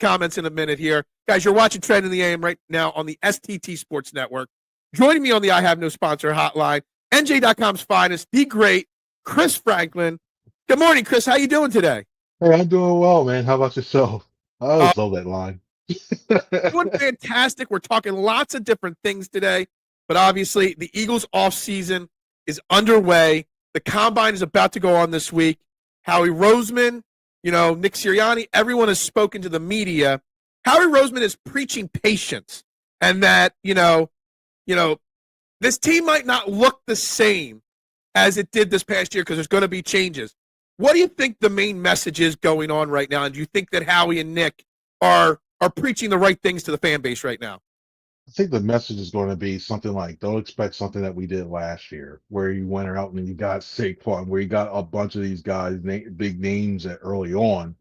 comments in a minute here. Guys, you're watching Trend in the AM right now on the STT Sports Network. Joining me on the I Have No Sponsor hotline, NJ.com's finest, the great Chris Franklin. Good morning, Chris. How you doing today? Hey, I'm doing well, man. How about yourself? I Uh, always love that line. Doing fantastic. We're talking lots of different things today, but obviously the Eagles offseason is underway. The combine is about to go on this week. Howie Roseman, Nick Sirianni, everyone has spoken to the media. Howie Roseman is preaching patience and that, this team might not look the same as it did this past year because there's going to be changes. What do you think the main message is going on right now? And do you think that Howie and Nick are preaching the right things to the fan base right now? I think the message is going to be something like, don't expect something that we did last year, where you went out and you got Saquon, where you got a bunch of these guys, big names early on,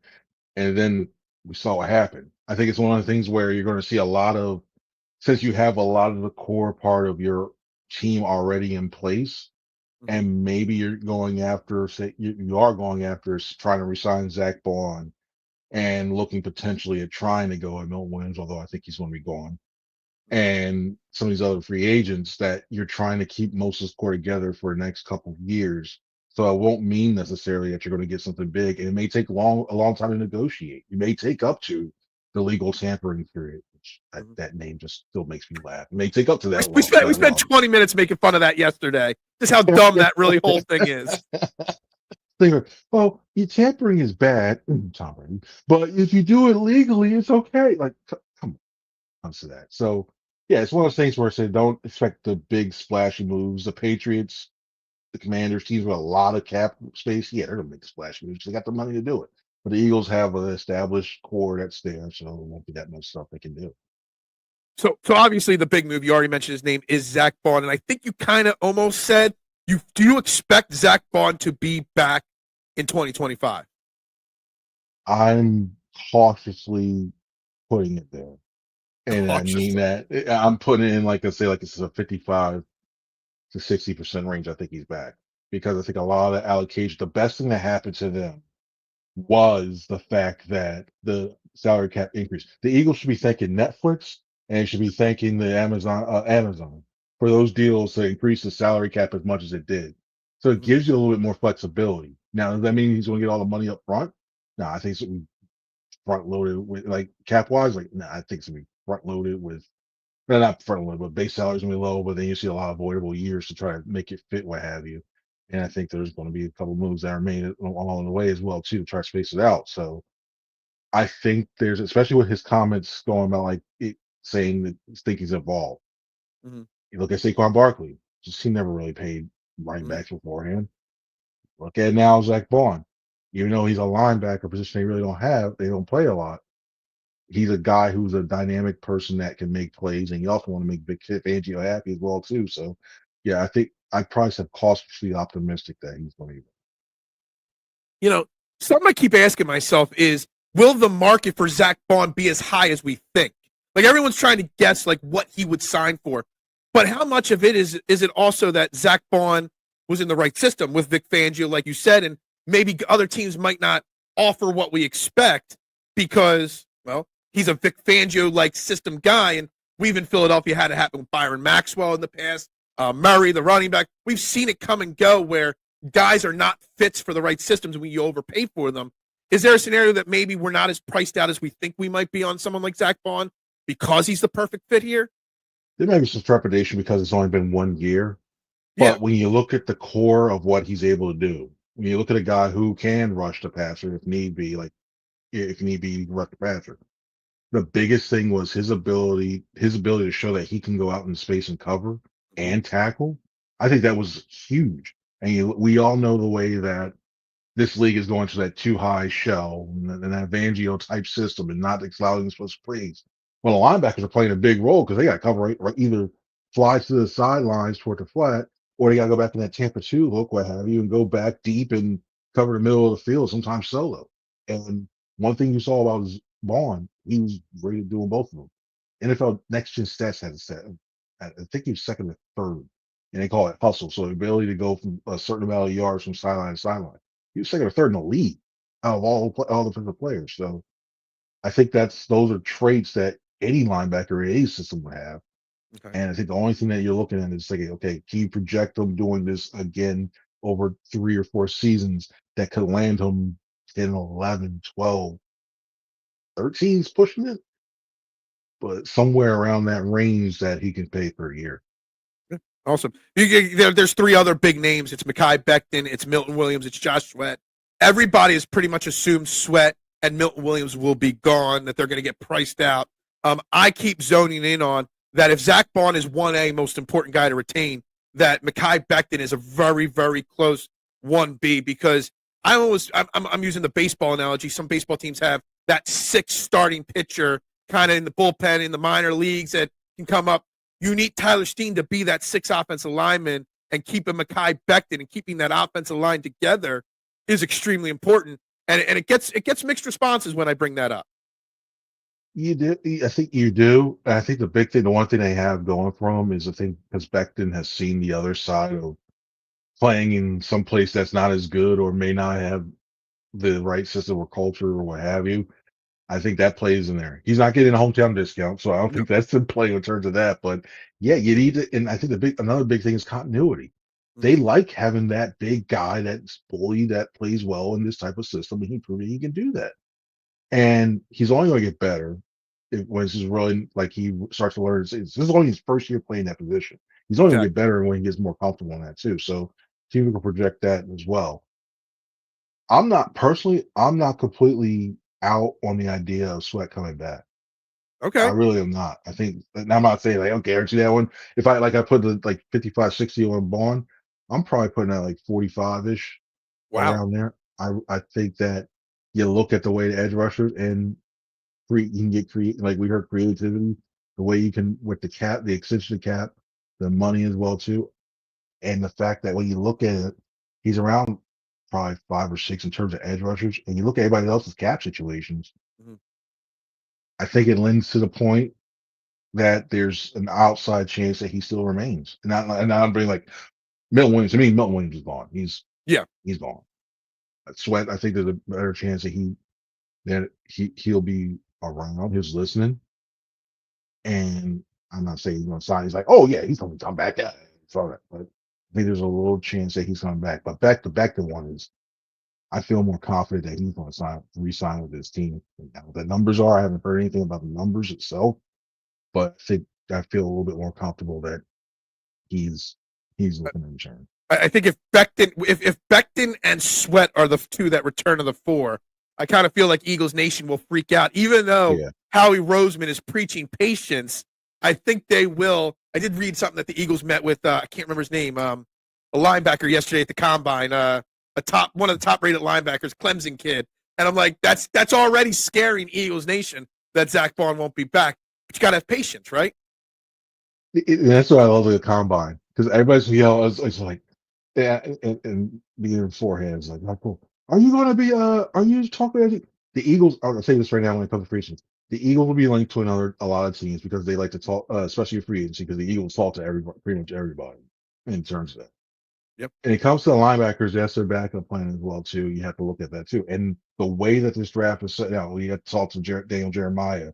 and then we saw what happened. I think it's one of the things where you're going to see a lot of, since you have a lot of the core part of your team already in place, Mm-hmm. and maybe you're going after, say, you are going after trying to resign Zack Baun and looking potentially at trying to go at Milton Williams, although I think he's going to be gone, and some of these other free agents that you're trying to keep most of this core together for the next couple of years. So it won't mean necessarily that you're going to get something big, and it may take a long time to negotiate. You may take up to the legal tampering period, which Mm-hmm. that name just still makes me laugh. It may take up to We, that we long. spent we That spent long. 20 minutes making fun of that yesterday. Just how dumb that really whole thing is. Well, your tampering is bad, tampering, but if you do it legally, it's okay. Like, come on, comes to that. So, yeah, it's one of those things where I say don't expect the big splashy moves. The Patriots, the Commanders, teams with a lot of cap space, yeah, they're gonna make splashy moves. They got the money to do it. But the Eagles have an established core that's there, so there won't be that much stuff they can do. So obviously the big move, you already mentioned his name, is Zack Baun. And I think you kind of almost said, do you expect Zack Baun to be back in 2025? I'm cautiously putting it there. And I mean Cautiously. that I'm putting in like I say, like this is a 55 to 60% range. I think he's back because I think a lot of the allocation, the best thing that happened to them was the fact that the salary cap increase. The Eagles should be thanking Netflix and should be thanking the Amazon for those deals to increase the salary cap as much as it did. So it Mhm. gives you a little bit more flexibility. Now, does that mean he's going to get all the money up front? No, I think it's front loaded with like cap wise. Like, no, I think it's going to be front loaded with, well, not front loaded, but base salary's going to be low, but then you see a lot of avoidable years to try to make it fit, what have you. And I think there's going to be a couple moves that are made along the way as well too to try to space it out. So I think there's, especially with his comments going about like it, saying that he thinks he's involved. Mhm. You look at Saquon Barkley, just he never really paid running Mhm. backs beforehand. Look at now Zack Baun, even though he's a linebacker position they really don't have, they don't play a lot. He's a guy who's a dynamic person that can make plays, and you also want to make Big Fangio happy as well too. So, yeah, I think I probably said cautiously optimistic that he's going to. You know, something I keep asking myself is, will the market for Zack Baun be as high as we think? Like everyone's trying to guess like what he would sign for, but how much of it is it also that Zack Baun was in the right system with Vic Fangio, like you said, and maybe other teams might not offer what we expect because, well, he's a Vic Fangio like system guy, and we've in Philadelphia had it happen with Byron Maxwell in the past, Murray, the running back. We've seen it come and go where guys are not fits for the right systems when you overpay for them. Is there a scenario that maybe we're not as priced out as we think we might be on someone like Zack Baun because he's the perfect fit here? There may be some trepidation because it's only been 1 year, Yeah. but when you look at the core of what he's able to do, when you look at a guy who can rush the passer if need be, like if need be, rush the passer. The biggest thing was his ability to show that he can go out in space and cover Mm-hmm. and tackle. I think that was huge. And we all know the way that this league is going to that too high shell and that Vangio type system and not allowing them supposed to plays. Well, the linebackers are playing a big role because they got to cover right, either fly to the sidelines toward the flat, or they got to go back in that Tampa 2 look, what have you, and go back deep and cover the middle of the field, sometimes solo. And one thing you saw about Vaughn, he was really doing both of them. NFL Next Gen Stats had a set. I think he was second or third, and they call it hustle. So the ability to go from a certain amount of yards from sideline to sideline. He was second or third in the league out of all the defensive players. So I think those are traits that any linebacker in any system would have. Okay. And I think the only thing that you're looking at is like, okay, can you project them doing this again over 3 or 4 seasons that could land him 10, 11, 12, 13's pushing it, but somewhere around that range that he can pay per year. Awesome. There's three other big names. It's Mekhi Becton, it's Milton Williams, it's Josh Sweat. Everybody has pretty much assumed Sweat and Milton Williams will be gone, that they're going to get priced out. I keep zoning in on that if Zack Baun is 1A, most important guy to retain, that Mekhi Becton is a very, very close 1B, because I'm using the baseball analogy. Some baseball teams have that 6th starting pitcher kind of in the bullpen in the minor leagues that can come up. You need Tyler Steen to be that 6th offensive lineman, and keeping Mekhi Becton and keeping that offensive line together is extremely important. And it gets mixed responses when I bring that up. You do. I think you do. I think the one thing they have going for them is, I think, because Becton has seen the other side of playing in some place that's not as good or may not have the right system or culture or what have you. I think that plays in there. He's not getting a hometown discount, so I don't think that's in play in terms of that. But yeah, you need to. And I think another big thing is continuity. They like having that big guy, that's bully, that plays well in this type of system, and he proved he can do that. And he's only going to get better when this is really like he starts to learn. This is only his first year playing that position. He's only going to get better when he gets more comfortable in that too. So team can project that as well. I'm not completely out on the idea of Sweat coming back. I Okay. really am not. I think, and I'm not saying like, I'll guarantee that one. If I put the like 55, 60 on Baun, I'm probably putting that like 45-ish Wow. around there. I think that you look at the way the edge rushers and you can get like we heard, creativity, the way you can with the cap, the extension of cap, the money as well too, and the fact that when you look at it, he's around probably 5 or 6 in terms of edge rushers, and you look at everybody else's cap situations. Mm-hmm. I think it lends to the point that there's an outside chance that he still remains. And I'm bringing like Milton Williams. To me, Milton Williams is gone. He's gone. Sweat, I think there's a better chance that he'll be around. He's listening. And I'm not saying he's going to sign. He's like, oh yeah, he's going to come back. Yeah, it's all right. But I think there's a little chance that he's coming back. But back to one is, I feel more confident that he's going to re-sign with his team. Now, the numbers are, I haven't heard anything about the numbers itself, but I feel a little bit more comfortable that he's looking to return. I think if Becton and Sweat are the two that return to the 4, I kind of feel like Eagles Nation will freak out, even though Howie Roseman is preaching patience. I think they will. I did read something that the Eagles met with, I can't remember his name, a linebacker yesterday at the combine, one of the top rated linebackers, Clemson kid. And I'm like, that's already scaring Eagles Nation that Zack Baun won't be back. But you got to have patience, right? That's what I love with the combine, because everybody's it's like, yeah, and being beforehand is like, not cool. Are you going to be? Are you talking about the Eagles? I'll say this right now when it comes to free agency. The Eagles will be linked to a lot of teams because they like to talk, especially free agency, because the Eagles talk to everybody, pretty much everybody in terms of that. Yep. And it comes to the linebackers, that's their backup plan as well too. You have to look at that too. And the way that this draft is set out, we had talked to Daniel Jeremiah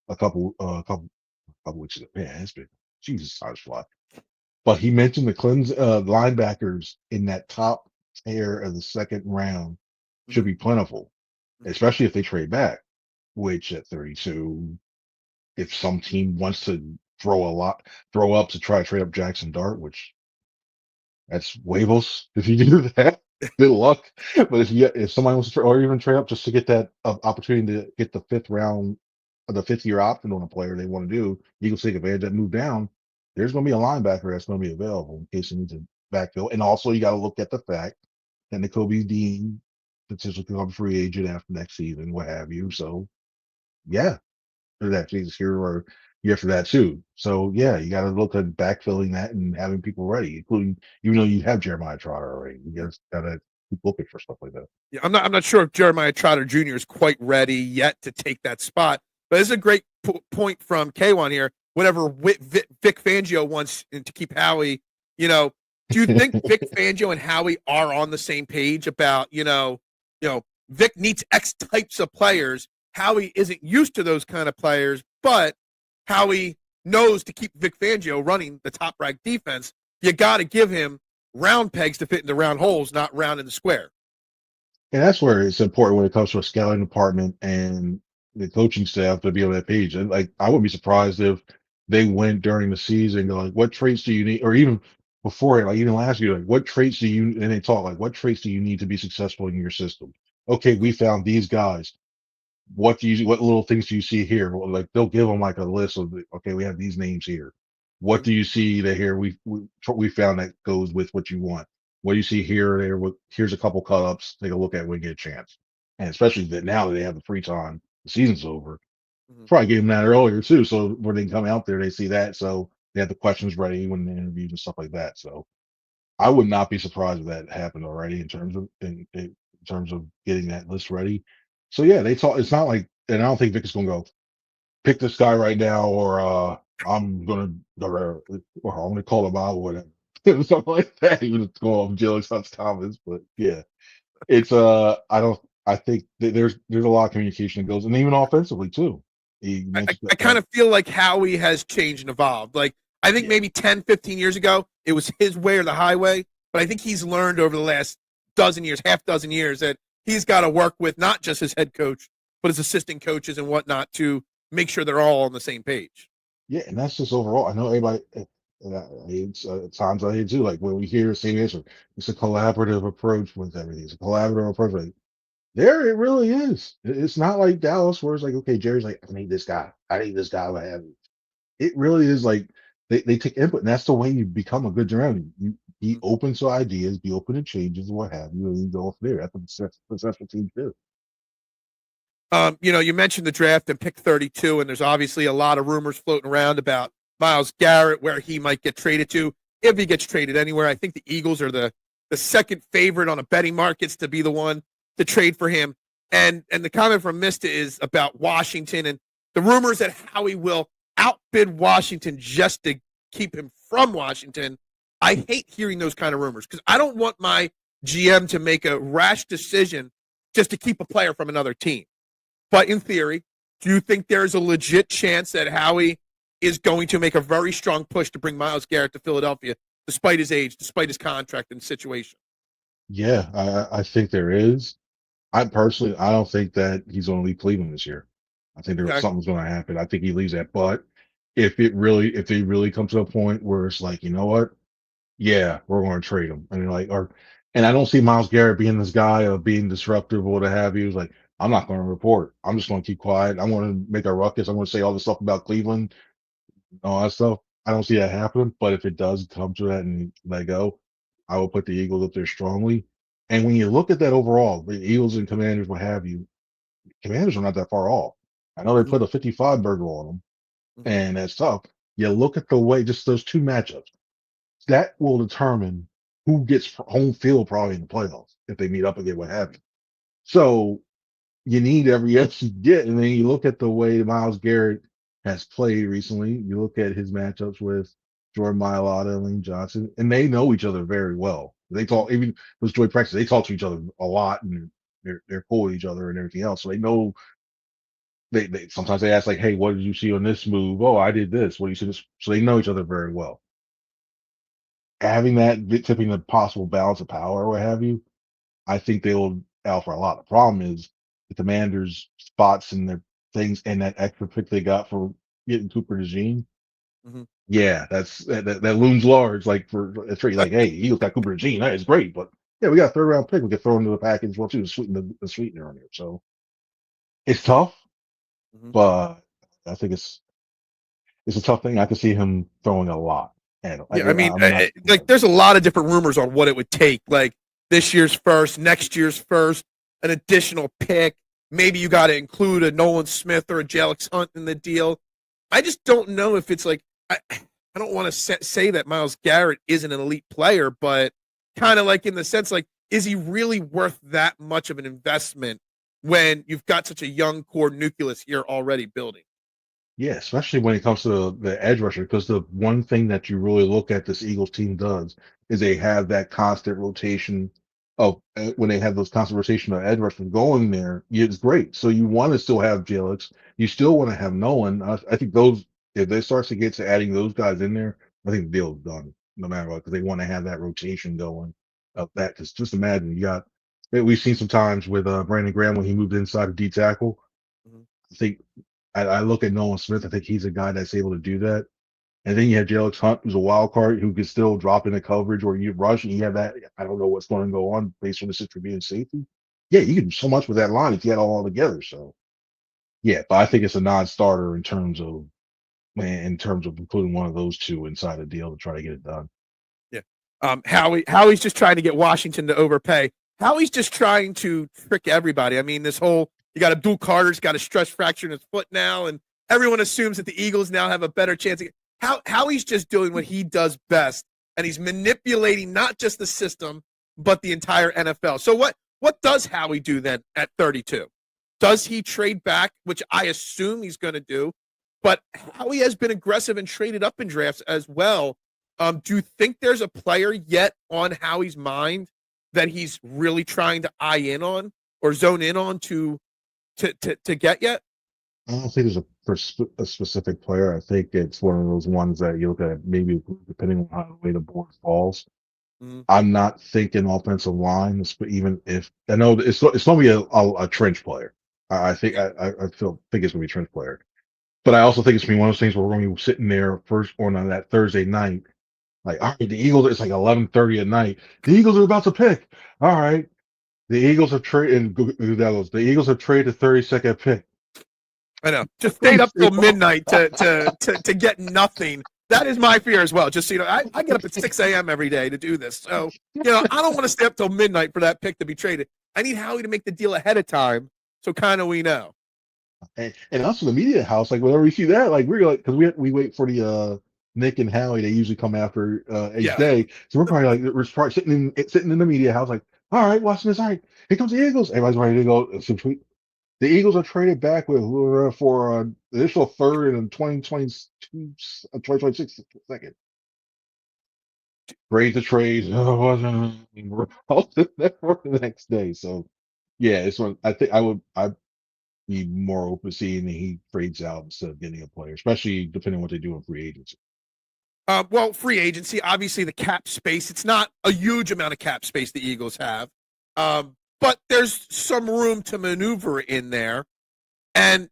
a couple weeks ago. Yeah, it's been Jesus, time fly. But he mentioned the Clemson linebackers in that top tier of the second round should be plentiful, especially if they trade back. Which at 32, if some team wants to throw up to try to trade up Jackson Dart, which that's huevos if you do that. Good luck. But if somebody wants to or even trade up just to get that opportunity to get the 5th round, the 5th-year option on a player they want to do, Eagles take advantage of that move down. There's going to be a linebacker that's going to be available in case you need to backfill. And also, you got to look at the fact that Nakobe Dean potentially become a free agent after next season, what have you. So, yeah, that Jesus here or year after that too. So yeah, you got to look at backfilling that and having people ready, including even though you have Jeremiah Trotter already. You got to keep looking for stuff like that. Yeah, I'm not sure if Jeremiah Trotter Jr. is quite ready yet to take that spot, but this is a great point from K1 here. Whatever Vic Fangio wants to keep Howie, do you think Vic Fangio and Howie are on the same page about, Vic needs X types of players, Howie isn't used to those kind of players, but Howie knows to keep Vic Fangio running the top ranked defense. You got to give him round pegs to fit into round holes, not round in the square. And that's where it's important when it comes to a scouting department and the coaching staff to be on that page. And like, I wouldn't be surprised if they went during the season, go like, what traits do you need? Or even before it, like even last year, like, what traits do you, and they talk like, what traits do you need to be successful in your system? Okay, we found these guys. What little things do you see here? Well, like they'll give them like a list of, okay, we have these names here. What Mm-hmm. do you see that here we found that goes with what you want? What do you see here or there? Here's a couple cut ups. Take a look at when you get a chance. And especially that now that they have the free time, the season's over. Mm-hmm. Probably gave them that earlier too. So when they come out there, they see that. So they have the questions ready when the interviews and stuff like that. So I would not be surprised if that happened already in terms of getting that list ready. So yeah, they talk. It's not like, and I don't think Vic is going to go pick this guy right now, or I'm going to, or I'm going to call him out, or whatever, something like that. Even if it's going off Jalen Sutton Thomas, but yeah, it's I don't. I think that there's a lot of communication that goes, and even offensively too. He mentioned I kind of feel like Howie has changed and evolved. Like, I think yeah, maybe 10, 15 years ago, it was his way or the highway. But I think he's learned over the last dozen years, half dozen years, that he's got to work with not just his head coach, but his assistant coaches and whatnot to make sure they're all on the same page. yeah, and that's just overall. I know everybody. And it's at times I hear too, like when we hear the same answer, it's a collaborative approach with everything. It's a collaborative approach. Like, there it really is. It's not like Dallas where it's like, okay, Jerry's like, I need this guy. I need this guy. What have you. It really is like they take input, and that's the way you become a good journalist. You be open to ideas, be open to changes, and what have you, and you go from there. That's what successful teams do. You mentioned the draft and pick 32, and there's obviously a lot of rumors floating around about Myles Garrett, where he might get traded to. If he gets traded anywhere, I think the Eagles are the second favorite on a betting markets to be the one to trade for him. And the comment from Mista is about Washington and the rumors that Howie will outbid Washington just to keep him from Washington. I hate hearing those kind of rumors because I don't want my GM to make a rash decision just to keep a player from another team. But in theory, do you think there's a legit chance that Howie is going to make a very strong push to bring Myles Garrett to Philadelphia, despite his age, despite his contract and situation? Yeah, I think there is. I don't think that he's going to leave Cleveland this year. I think Okay. something's going to happen. I think he leaves that. But if they really come to a point where it's like, you know what? Yeah, we're going to trade him. I mean, like, and I don't see Myles Garrett being this guy of being disruptive or what have you. It's like, I'm not going to report. I'm just going to keep quiet. I'm going to make a ruckus. I'm going to say all this stuff about Cleveland, all that stuff. I don't see that happening. But if it does come to that and let go, I will put the Eagles up there strongly. And when you look at that overall, the Eagles and Commanders, what have you, Commanders are not that far off. I know they Mm-hmm. put a 55 burger on them, Mm-hmm. and that's tough. You look at the way, just those two matchups, that will determine who gets home field probably in the playoffs if they meet up again, what have you. So you need every edge you get. And then you look at the way Myles Garrett has played recently. You look at his matchups with Jordan Mailata and Lane Johnson, and they know each other very well. They Mm-hmm. talk, even with joint practice, they talk to each other a lot, and they're cool with each other and everything else. So they know they sometimes they ask like, "Hey, what did you see on this move? Oh, I did this. What do you see this?" So they know each other very well. Having that tipping the possible balance of power or what have you, I think they will out for a lot. The problem is the Commanders' spots and their things and that extra pick they got for getting Cooper DeJean. Mm-hmm. Yeah, that looms large. Like for a trade, like, hey, Eagles got Cooper DeJean. That is great, but yeah, we got a third round pick. We could throw into the package as well too to sweeten the sweetener on here. So it's tough, Mm-hmm. but I think it's a tough thing. I can see him throwing a lot at him. Yeah, I mean, I'm not. like, there's a lot of different rumors on what it would take. Like this year's first, next year's first, an additional pick. Maybe you got to include a Nolan Smith or a Jalix Hunt in the deal. I just don't know if it's like I don't want to say that Myles Garrett isn't an elite player, but kind of like in the sense like, is he really worth that much of an investment when you've got such a young core nucleus here already building? Yeah, especially when it comes to the edge rusher, because the one thing that you really look at this Eagles team does is they have that constant rotation when they have those conversations of edge rushers going there, it's great. So you want to still have Jalen, you still want to have Nolan. I think those if they start to get to adding those guys in there, I think the deal is done no matter what because they want to have that rotation going of that. Because just imagine we've seen some times with Brandon Graham when he moved inside of D tackle. Mhm. I think I look at Nolan Smith. I think he's a guy that's able to do that. And then you have Jalen Hunt, who's a wild card, who can still drop into coverage or you rush, and you have that. I don't know what's going to go on based on the situation being safety. Yeah, you can do so much with that line if you had it all together. So yeah, but I think it's a non-starter in terms of including one of those two inside the deal to try to get it done. Yeah. Howie's just trying to get Washington to overpay. Howie's just trying to trick everybody. I mean, this whole you got Abdul Carter's got a stress fracture in his foot now, and everyone assumes that the Eagles now have a better chance. Howie's just doing what he does best, and he's manipulating not just the system but the entire NFL. So what does Howie do then at 32? Does he trade back, which I assume he's going to do? But Howie has been aggressive and traded up in drafts as well. Do you think there's a player yet on Howie's mind that he's really trying to eye in on or zone in on to get yet? I don't think there's a specific player. I think it's one of those ones that you look at maybe depending on how the way the board falls. Mm-hmm. I'm not thinking offensive line, but even if I know it's going to be a trench player. I think think it's going to be a trench player. But I also think it's going to be one of those things where we're going to be sitting there first on that Thursday night. Like, all right, the Eagles, it's like 11:30 at night. The Eagles are about to pick. All right. The Eagles have traded, the Eagles have traded the 32nd pick. I know. Just stayed up till midnight to get nothing. That is my fear as well. Just so you know, I get up at 6 a.m. every day to do this. So, I don't want to stay up till midnight for that pick to be traded. I need Howie to make the deal ahead of time so kind of we know. And also the media house, like whenever we see that, like we're like, because we wait for the Nick and Howie, they usually come after each day. So we're probably like we're probably sitting in the media house, like, all right, watching this. All right, here comes the Eagles. Everybody's ready to go. The Eagles are traded back with for the initial third and 2022, 2026 second. Trade the trade. We're out for the next day. So yeah, it's one. I think I'd be more open seeing that he trades out instead of getting a player, especially depending on what they do in free agency. Well, free agency, obviously the cap space. It's not a huge amount of cap space the Eagles have, but there's some room to maneuver in there. And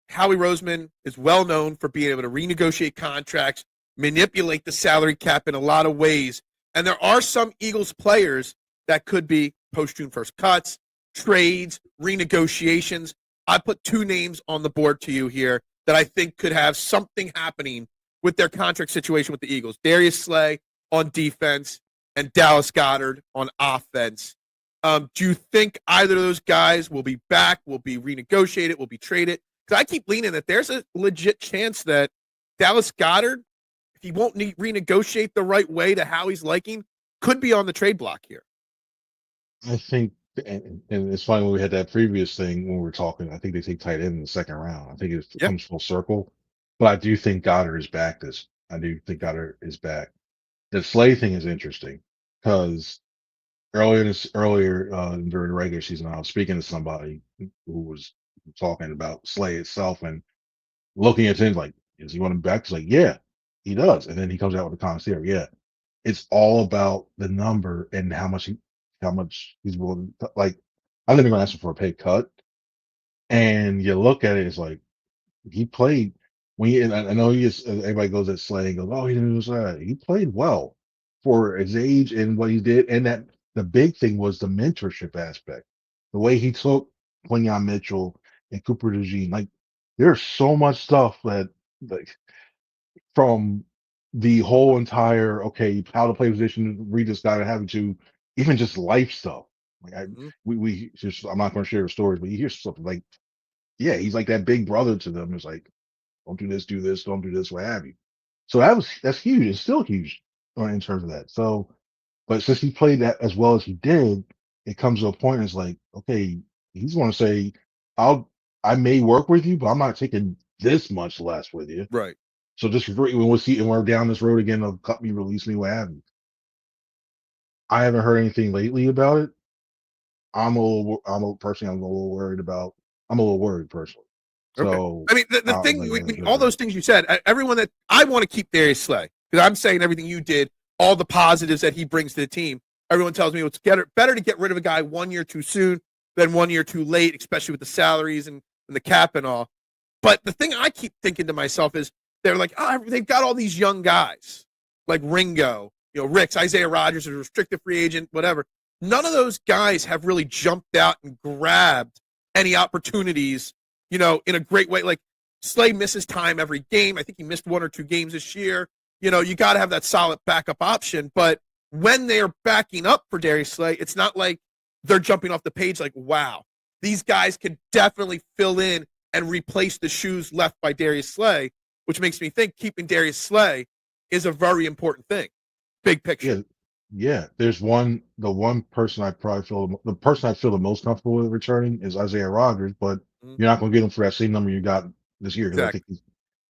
Howie Roseman is well known for being able to renegotiate contracts, manipulate the salary cap in a lot of ways. And there are some Eagles players that could be post-June 1st cuts, trades, renegotiations. I put two names on the board to you here that I think could have something happening with their contract situation with the Eagles. Darius Slay on defense and Dallas Goedert on offense. Do you think either of those guys will be back, will be renegotiated, will be traded? Because I keep leaning that there's a legit chance that Dallas Goedert, if he won't renegotiate the right way to how he's liking, could be on the trade block here. I think, and it's funny when we had that previous thing when we were talking. I think they take tight end in the second round. I think it comes full circle, but I do think Goddard is back. I do think Goddard is back. The Slay thing is interesting because earlier during the regular season, I was speaking to somebody who was talking about Slay itself and looking at things like, does he want him back? He's like, yeah, he does. And then he comes out with a commentary. Yeah, it's all about the number and how much he's willing to, like, I'm never gonna ask him for a pay cut. And you look at it, it's like he played and I know everybody goes at Slay and goes, oh, he didn't do that. He played well for his age and what he did. And that the big thing was the mentorship aspect. The way he took Quinyon Mitchell and Cooper DeJean. Like there's so much stuff that like from the whole entire how to play position, read this guy, and having to even just life stuff. Like we just I'm not going to share the stories, but you hear something like, yeah, he's like that big brother to them. It's like, don't do this, don't do this, what have you. So that's huge. It's still huge in terms of that. So, but since he played that as well as he did, it comes to a point. It's like, okay, he's going to say, I may work with you, but I'm not taking this much less with you. Right. So just when we'll see, and we're down this road again of cut me, release me, what have you. I haven't heard anything lately about it, personally, I'm a little worried about. I'm a little worried personally. Okay. So I mean, the I don't thing, think all those things you said, everyone that I want to keep Darius Slay because I'm saying everything you did, all the positives that he brings to the team. Everyone tells me it's better to get rid of a guy 1 year too soon than 1 year too late, especially with the salaries and the cap and all. But the thing I keep thinking to myself is they're like, oh, they've got all these young guys like Ringo, Ricks, Isaiah Rodgers, a restricted free agent, whatever. None of those guys have really jumped out and grabbed any opportunities, in a great way. Like Slay misses time every game. I think he missed 1 or 2 games this year. You got to have that solid backup option. But when they're backing up for Darius Slay, it's not like they're jumping off the page like, wow, these guys can definitely fill in and replace the shoes left by Darius Slay, which makes me think keeping Darius Slay is a very important thing. Big picture. Yeah. The one person I feel the most comfortable with returning is Isaiah Rodgers, but you're not going to get him for that same number you got this year. Exactly.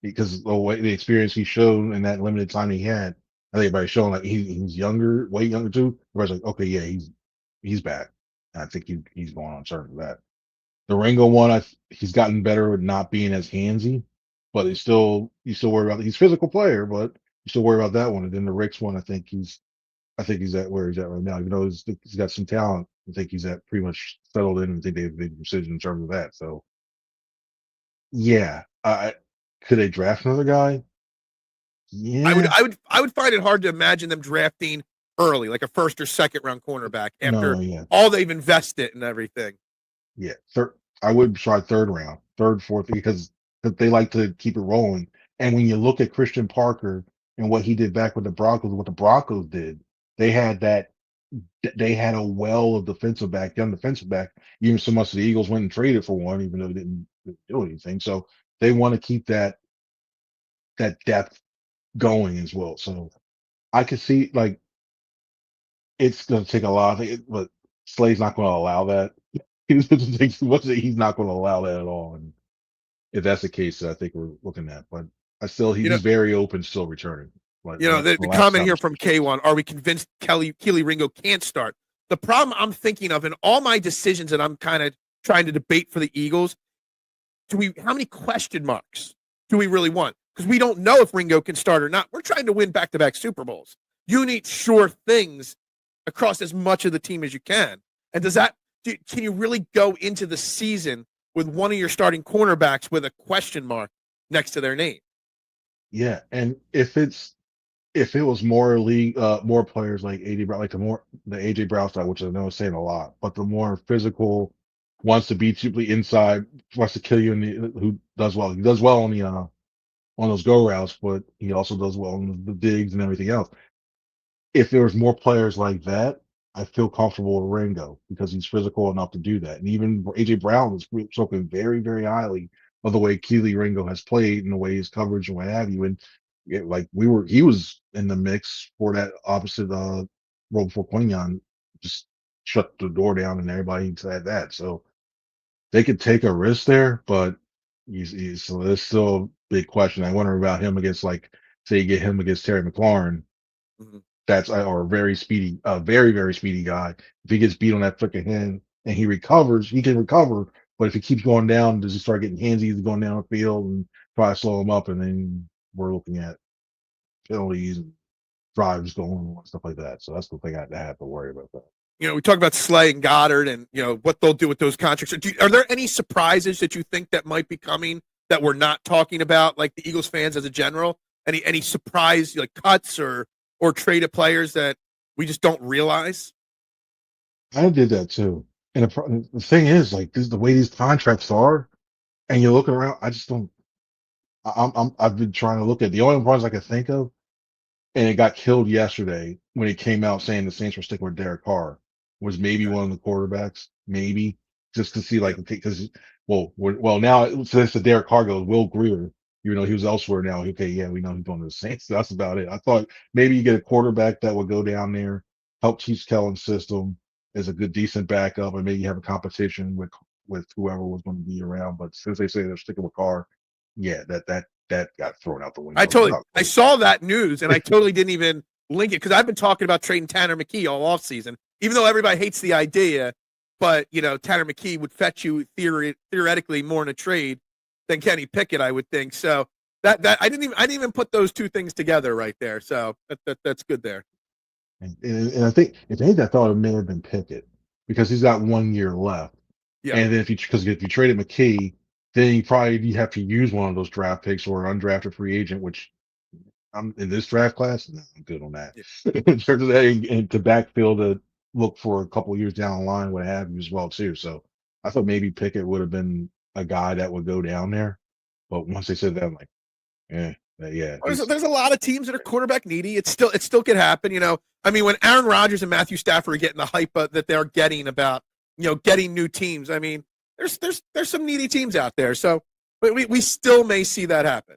Because the experience he showed in that limited time he had, I think everybody's showing like he's younger, way younger too. Everybody's like, okay, yeah, he's back. And I think he's going on certain for that. The Ringo one, he's gotten better with not being as handsy, but you still worry about he's a physical player, but you still worry about that one. And then the Ricks one, I think he's at where he's at right now. He's got some talent. I think he's at pretty much settled in and think they've made a decision in terms of that. So yeah, could they draft another guy? Yeah, I would find it hard to imagine them drafting early, like a first or second round cornerback after no, yeah, all they've invested and everything. yeah. I would try third round, third, fourth, because they like to keep it rolling. And when you look at Christian Parker and what he did back with the Broncos, what the Broncos did, they had a well of young defensive back. Even so much the Eagles went and traded for one, even though they didn't do anything. So they want to keep that depth going as well. So I could see like it's going to take a lot of it, but Slay's not going to allow that. He's not going to allow that at all. And if that's the case, I think we're looking at. But he's very open, still returning. Like The comment here from K1: are we convinced Kelee Ringo can't start? The problem I'm thinking of in all my decisions that I'm kind of trying to debate for the Eagles, how many question marks do we really want? Because we don't know if Ringo can start or not. We're trying to win back-to-back Super Bowls. You need sure things across as much of the team as you can. And can you really go into the season with one of your starting cornerbacks with a question mark next to their name? Yeah, and if it was more more players like AJ Brown, like the AJ Brown style, which I know is saying a lot, but the more physical, wants to beat you inside, wants to kill you, who does well. He does well on those go routes, but he also does well on the digs and everything else. If there was more players like that, I feel comfortable with Ringo because he's physical enough to do that. And even AJ Brown was spoken very, very highly of the way Kelee Ringo has played and the way his coverage and what have you. And he was in the mix for that opposite role before Quinion just shut the door down and everybody said that. So they could take a risk there, but so there's still a big question. I wonder about him against say you get him against Terry McLaurin. Mm-hmm. That's or a very speedy, very, very speedy guy. If he gets beat on that freaking hand and he recovers, he can recover. But if he keeps going down, does he start getting handsy? He's going down the field and try to slow him up, and then we're looking at penalties and drives going and stuff like that. So that's the thing I have to worry about. That. We talk about Slay and Goedert and what they'll do with those contracts. Are there any surprises that you think that might be coming that we're not talking about, like the Eagles fans as a general? Any surprise like cuts or traded players that we just don't realize? I did that too. And the thing is, like, this is the way these contracts are, and you're looking around. I just don't. I've been trying to look at the only ones I could think of, and it got killed yesterday when it came out saying the Saints were sticking with Derek Carr. Was maybe one of the quarterbacks, maybe just to see because now since the Derek Carr goes, Will Greer, even though he was elsewhere now. Okay, yeah, we know he's going to the Saints. So that's about it. I thought maybe you get a quarterback that would go down there, help teach Kellen's system as a good, decent backup, and maybe have a competition with whoever was going to be around. But since they say they're sticking with Carr, yeah, that got thrown out the window. I saw that news and I totally didn't even link it because I've been talking about trading Tanner McKee all offseason. Even though everybody hates the idea, but Tanner McKee would fetch you theoretically more in a trade than Kenny Pickett, I would think. So that I didn't even put those two things together right there. So that's good there. And I think if anything, I thought it may have been Pickett because he's got 1 year left. Yeah. And then because if you traded McKee, then you have to use one of those draft picks or an undrafted free agent, which I'm in this draft class. No, I'm good on that. Yeah. In terms of that, and to backfill to look for a couple of years down the line, what have you as well too. So I thought maybe Pickett would have been a guy that would go down there. But once they said that, I'm like, yeah. There's a lot of teams that are quarterback needy. It still could happen. I mean, when Aaron Rodgers and Matthew Stafford are getting the hype that they're getting about getting new teams. I mean, there's some needy teams out there. So we still may see that happen.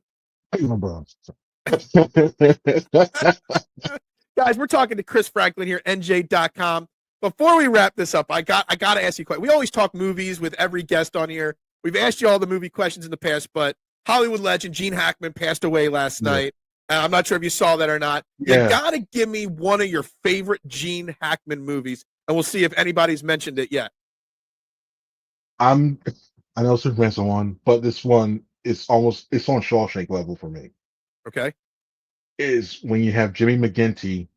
Guys, we're talking to Chris Franklin here, NJ.com. Before we wrap this up, I got to ask you a question. We always talk movies with every guest on here. We've asked you all the movie questions in the past, but Hollywood legend Gene Hackman passed away last night. I'm not sure if you saw that or not. You got to give me one of your favorite Gene Hackman movies, and we'll see if anybody's mentioned it yet. I know Superman's the one, but this one it's on Shawshank level for me. Okay. Is when you have Jimmy McGinty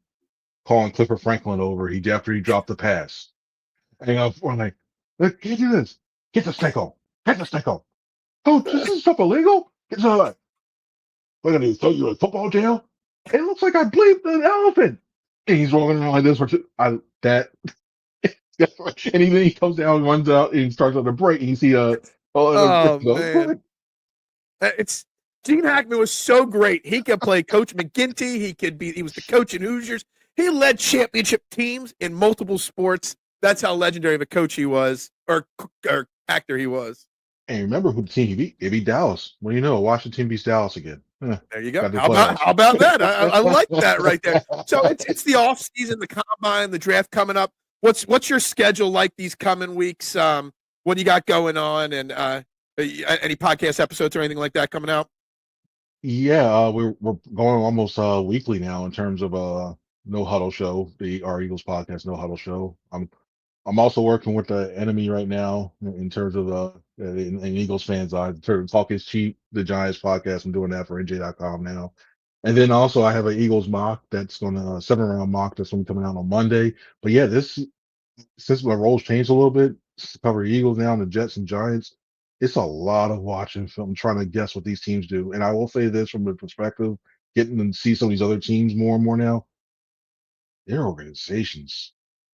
calling Clifford Franklin over after he dropped the pass. And I'm like, look, can't do this. Get the stick on. Get the stick on. Oh, this is stuff illegal? It's all right. We're going to throw you in football jail? It looks like I bleeped an elephant. And he's rolling around like this for and then he comes down and runs out and starts on the break and you see man. It's Gene Hackman was so great. He could play Coach McGinty. He was the coach in Hoosiers. He led championship teams in multiple sports. That's how legendary of a coach he was, or actor he was. And remember who the team he beat? He beat Dallas. What do you know? Washington beats Dallas again. There you go. How about that? I like that right there. So it's the off season, the combine, the draft coming up. What's your schedule like these coming weeks? What do you got going on, and any podcast episodes or anything like that coming out? Yeah, we're going almost weekly now in terms of No Huddle Show, our Eagles podcast, No Huddle Show. I'm also working with the enemy right now in terms of in Eagles fans' eyes. Talk is cheap, the Giants podcast. I'm doing that for NJ.com now. And then also I have an Eagles mock that's going to 7-round mock that's going to be coming out on Monday. But yeah, since my roles changed a little bit, to cover Eagles now and the Jets and Giants, it's a lot of watching film, trying to guess what these teams do. And I will say this from the perspective, getting to see some of these other teams more and more now, their organizations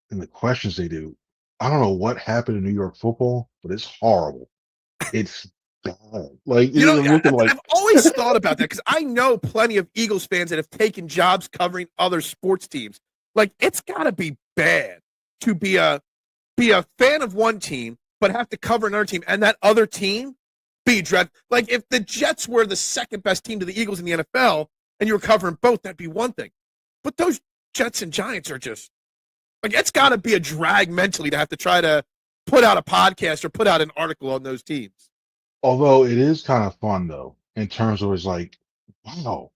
and the questions they do. I don't know what happened in New York football, but it's horrible. It's bad. Like, I've always thought about that because I know plenty of Eagles fans that have taken jobs covering other sports teams. Like, it's got to be bad to be a fan of one team, but have to cover another team, and that other team be dread. Like, if the Jets were the second best team to the Eagles in the NFL, and you were covering both, that'd be one thing. But those Jets and Giants are just like, it's got to be a drag mentally to have to try to put out a podcast or put out an article on those teams. Although it is kind of fun though, in terms of it's like, wow,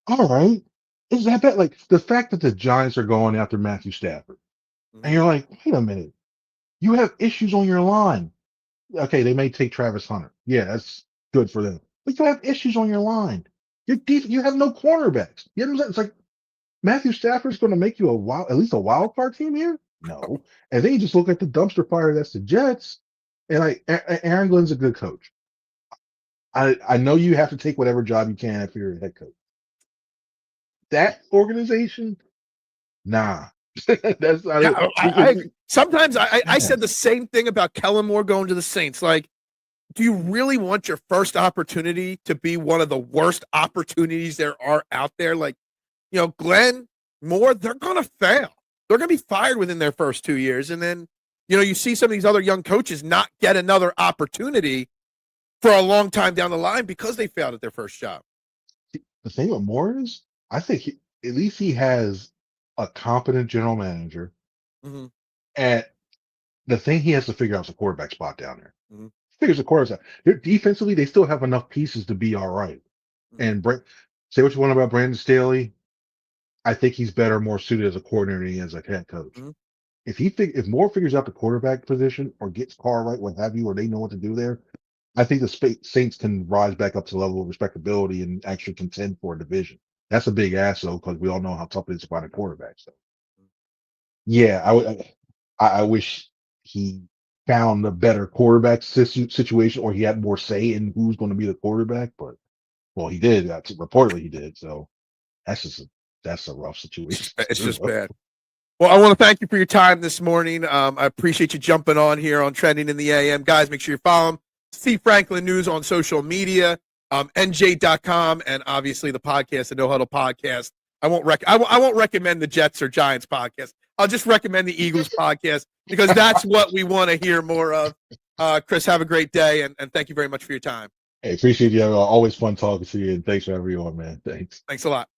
all right, is that bad? Like the fact that the Giants are going after Matthew Stafford, and you're like, wait a minute, you have issues on your line. Okay, they may take Travis Hunter. Yeah, that's good for them, but you have issues on your line. You have no cornerbacks. You know what I'm saying? It's like Matthew Stafford's going to make you at least a wild card team here? No. And then you just look at the dumpster fire that's the Jets, and Aaron Glenn's a good coach. I know you have to take whatever job you can if you're a head coach. That organization, nah. That's sometimes I said the same thing about Kellen Moore going to the Saints. Like, do you really want your first opportunity to be one of the worst opportunities there are out there? Like, Glenn Moore, they're going to fail. They're going to be fired within their first 2 years. And then, you see some of these other young coaches not get another opportunity for a long time down the line because they failed at their first job. The thing with Moore is, I think at least he has a competent general manager. Mm-hmm. And the thing he has to figure out is the quarterback spot down there. Mm-hmm. Figures the quarterback out. Defensively, they still have enough pieces to be all right. Mm-hmm. And say what you want about Brandon Staley, I think he's better, more suited as a coordinator than he is as a head coach. Mm-hmm. if Moore figures out the quarterback position or gets Carr right, what have you, or they know what to do there, I think the Saints can rise back up to the level of respectability and actually contend for a division. That's a big ass though, because we all know how tough it is to find a quarterback. So, yeah, I wish he found a better quarterback situation, or he had more say in who's going to be the quarterback. But well, he did. Reportedly, he did. So that's a rough situation. It's just bad. Well, I want to thank you for your time this morning. I appreciate you jumping on here on Trending in the AM. Guys, make sure you follow him. See Franklin News on social media, NJ.com, and obviously the podcast, the No Huddle podcast. I won't recommend the Jets or Giants podcast. I'll just recommend the Eagles podcast because that's what we want to hear more of. Chris, have a great day, and thank you very much for your time. Hey, appreciate you. Always fun talking to you, and thanks for having me on, man. Thanks. Thanks a lot.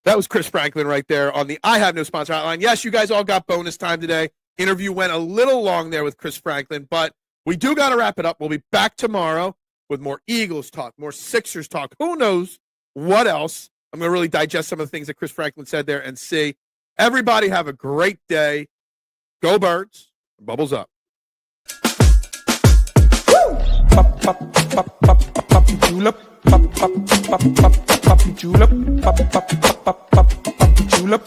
That was Chris Franklin right there on the I Have No Sponsor Hotline. Yes, you guys all got bonus time today. Interview went a little long there with Chris Franklin, but we do got to wrap it up. We'll be back tomorrow with more Eagles talk, more Sixers talk. Who knows what else? I'm going to really digest some of the things that Chris Franklin said there and see. Everybody have a great day. Go Birds. Bubbles up. Pop, pop, pop, pop, pop, julep. Pop, pop, pop, pop, pop, julep. Pop, pop, pop, pop, pop, julep.